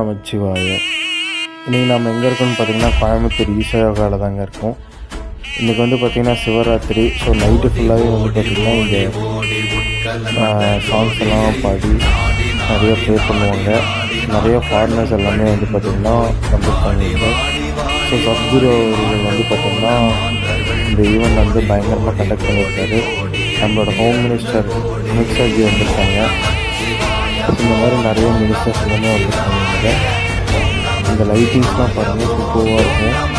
நமச்சிவாய. இன்றைக்கி நம்ம எங்கே இருக்கோம்னு பார்த்திங்கன்னா கோயம்புத்தூர் ஈசாயோகாவில் தாங்க இருக்கோம். இன்றைக்கி வந்து பார்த்திங்கன்னா சிவராத்திரி. ஸோ நைட்டு ஃபுல்லாகவே வந்து பார்த்திங்கன்னா இங்கே சாங்ஸ் எல்லாம் பாடி நிறைய ப்ளே பண்ணுவாங்க. நிறைய ஃபாரினர்ஸ் எல்லாமே வந்து பார்த்திங்கன்னா வந்துருக்காங்க இங்கே. ஸோ சத்குரு அவர்கள் வந்து பார்த்திங்கன்னா இந்த ஈவெண்ட் வந்து பயங்கரமாக கண்டக்ட் பண்ணியிருக்காரு. நம்மளோட ஹோம் மினிஸ்டர் அமித் ஷாஜி வந்திருக்காங்க. இந்த மாதிரி நிறைய மினிஸ்டர்ஸ் எல்லாமே வந்திருக்காங்க. இந்த லைட்டிங்ஸ்லாம் பாருங்கள், சூப்பராக இருக்கும்.